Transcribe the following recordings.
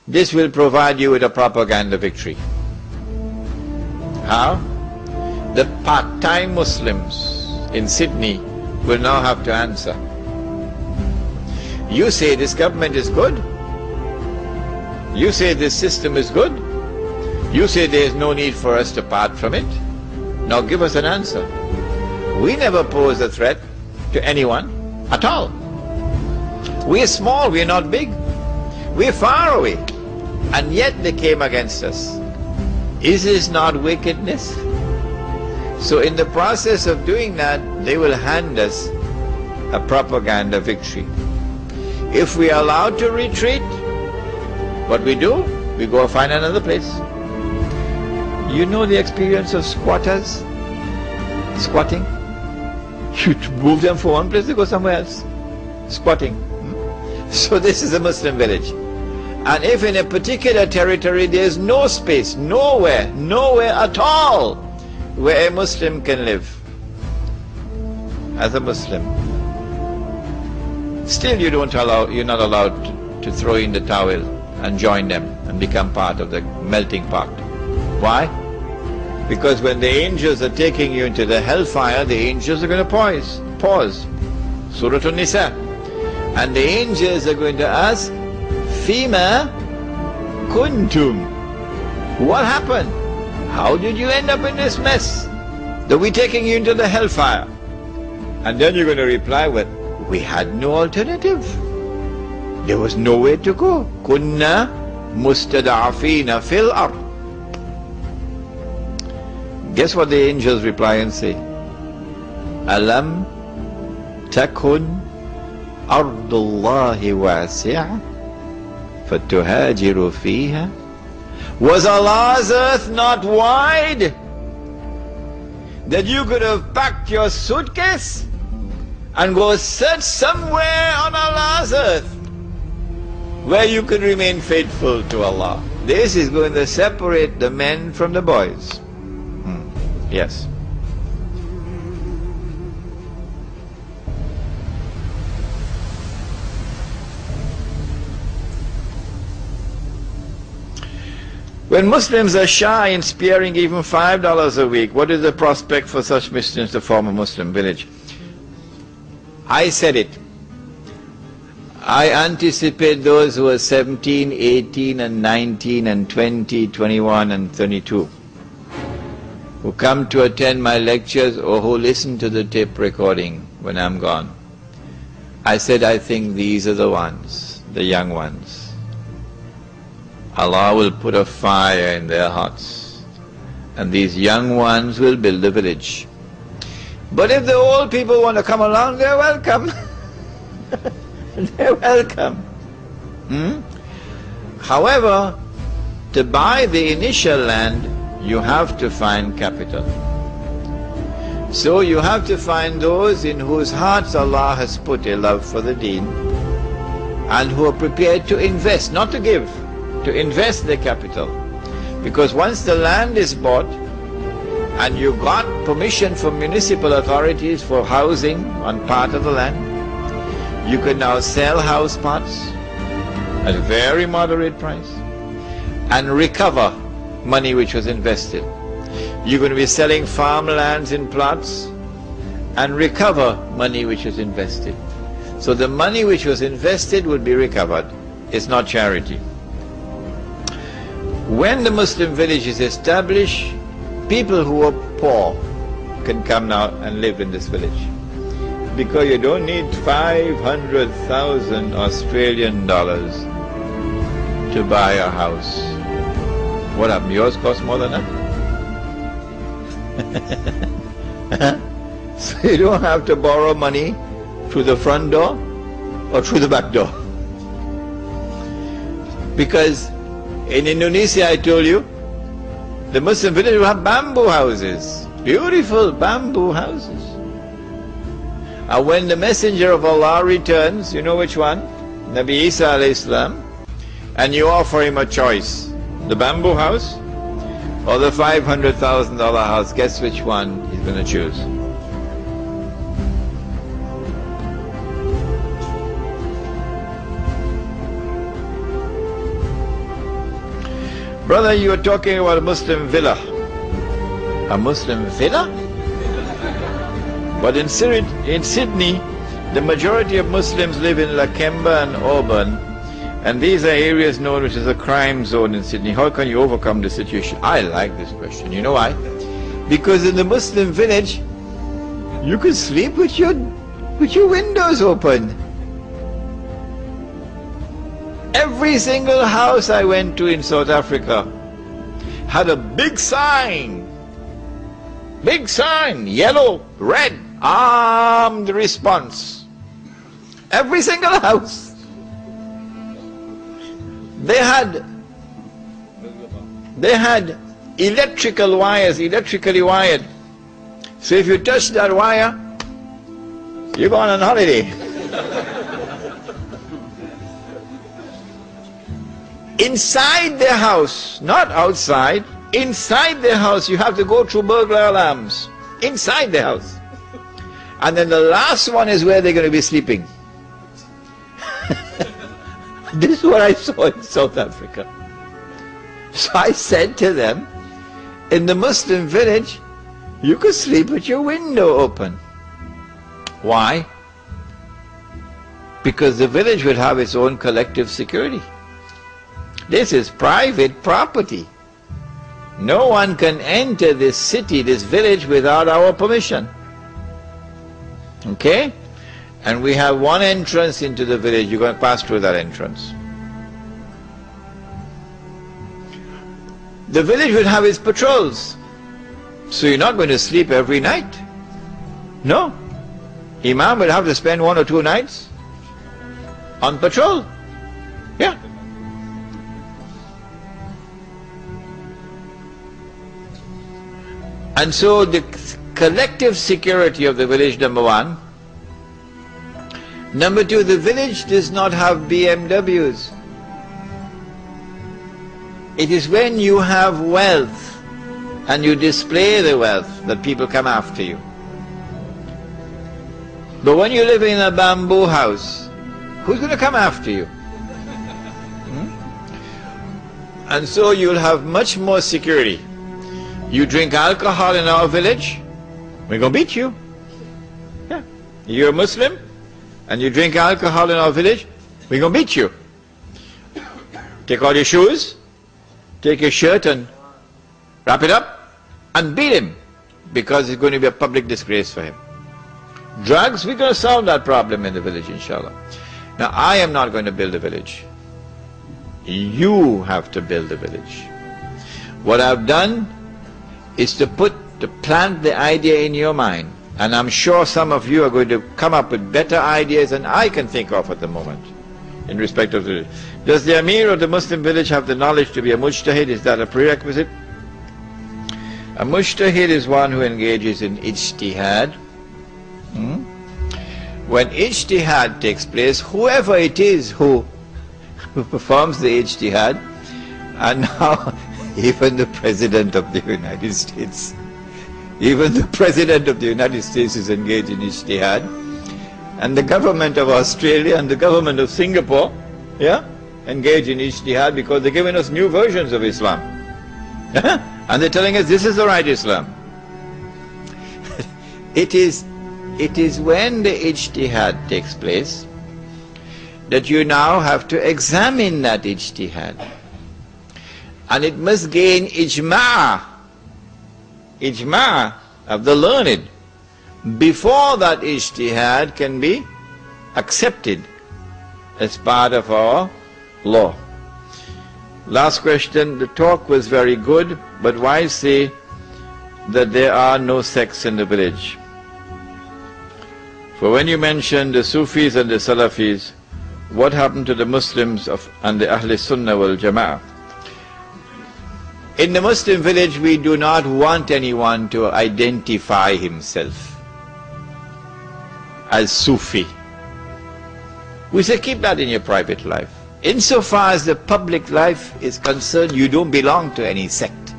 this will provide you with a propaganda victory. How? The part-time Muslims in Sydney will now have to answer. You say this government is good. You say this system is good. You say there is no need for us to part from it. Now give us an answer. We never pose a threat to anyone at all. We are small, we are not big. We are far away. And yet they came against us. Is this not wickedness? So in the process of doing that, they will hand us a propaganda victory. If we are allowed to retreat, what we do? We go find another place. You know the experience of squatters? Squatting? You move them from one place, they go somewhere else. Squatting. So this is a Muslim village. And if in a particular territory there is no space, nowhere at all where a Muslim can live as a Muslim, still you're not allowed to throw in the towel and join them and become part of the melting pot. Why? Because when the angels are taking you into the hellfire, the angels are going to pause. Surah An-Nisa. And the angels are going to ask, Fima kuntum. What happened? How did you end up in this mess? That we're taking you into the hellfire. And then you're going to reply with, we had no alternative. There was nowhere to go. Kunna mustada'afina fil ard. Guess what the angels reply and say? Alam takun ardullahi wasi'a fatuhajiru fiha. Was Allah's earth not wide that you could have packed your suitcase and go search somewhere on Allah's earth where you could remain faithful to Allah? This is going to separate the men from the boys. Yes. When Muslims are shy in sparing even $5 a week, what is the prospect for such Muslims to form a Muslim village? I said it. I anticipate those who are 17, 18 and 19 and 20, 21 and 32 who come to attend my lectures or who listen to the tape recording when I'm gone. I said I think these are the ones, the young ones. Allah will put a fire in their hearts and these young ones will build a village. But if the old people want to come along, they're welcome. They're welcome. However, to buy the initial land, you have to find capital. So you have to find those in whose hearts Allah has put a love for the deen and who are prepared to invest, not to give, to invest the capital. Because once the land is bought and you got permission from municipal authorities for housing on part of the land, you can now sell house plots at a very moderate price and recover money which was invested. You're going to be selling farmlands in plots and recover money which was invested. So the money which was invested would be recovered. It's not charity. When the Muslim village is established, people who are poor can come now and live in this village. Because you don't need 500,000 Australian dollars to buy a house. What happened? Yours cost more than that? So you don't have to borrow money through the front door or through the back door. Because in Indonesia, I told you, the Muslim village will have bamboo houses. Beautiful bamboo houses. And when the Messenger of Allah returns, you know which one? Nabi Isa alayhi salam. And you offer him a choice. The bamboo house or the $500,000 house, guess which one he's going to choose? Brother, you are talking about a Muslim villa. A Muslim villa? But in Sydney, the majority of Muslims live in Lakemba and Auburn, and these are areas known as a crime zone in Sydney. How can you overcome the situation? I like this question. You know why? Because in the Muslim village, you can sleep with your windows open. Every single house I went to in South Africa had a big sign, yellow, red, armed response. Every single house. They had electrical wires, electrically wired. So if you touch that wire, you're going on holiday. Inside the house, not outside, inside the house, you have to go through burglar alarms. Inside the house. And then the last one is where they're going to be sleeping. This is what I saw in South Africa. So I said to them, in the Muslim village, you could sleep with your window open. Why? Because the village would have its own collective security. This is private property. No one can enter this city, this village, without our permission. Okay? And we have one entrance into the village. You're going to pass through that entrance. The village will have its patrols. So you're not going to sleep every night. No. Imam will have to spend 1 or 2 nights on patrol. Yeah. And so the collective security of the village, number one. Number two, the village does not have BMWs. It is when you have wealth and you display the wealth that people come after you. But when you live in a bamboo house, who's going to come after you? And so you'll have much more security. You drink alcohol in our village, we're going to beat you. Yeah. You're a Muslim and you drink alcohol in our village, we're going to beat you. Take all your shoes, take your shirt and wrap it up and beat him, because it's going to be a public disgrace for him. Drugs, we're going to solve that problem in the village, inshallah. Now, I am not going to build a village. You have to build a village. What I've done is to plant the idea in your mind. And I'm sure some of you are going to come up with better ideas than I can think of at the moment in respect of the village. Does the Amir of the Muslim village have the knowledge to be a mujtahid? Is that a prerequisite? A mujtahid is one who engages in ijtihad. When ijtihad takes place, whoever it is who performs the ijtihad, and now even the President of the United States, even the President of the United States is engaged in ijtihad, and the government of Australia and the government of Singapore, yeah, engage in ijtihad because they're giving us new versions of Islam. And they're telling us this is the right Islam. It is when the ijtihad takes place that you now have to examine that ijtihad. And it must gain ijma' of the learned before that ijtihad can be accepted as part of our law. Last question. The talk was very good, but why say that there are no sects in the village? For when you mentioned the Sufis and the Salafis, what happened to the Muslims and the Ahl Sunnah wal Jama'ah? In the Muslim village, we do not want anyone to identify himself as Sufi. We say keep that in your private life. Insofar as the public life is concerned, you don't belong to any sect.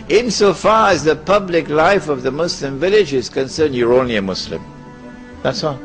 Insofar as the public life of the Muslim village is concerned, you're only a Muslim. That's all.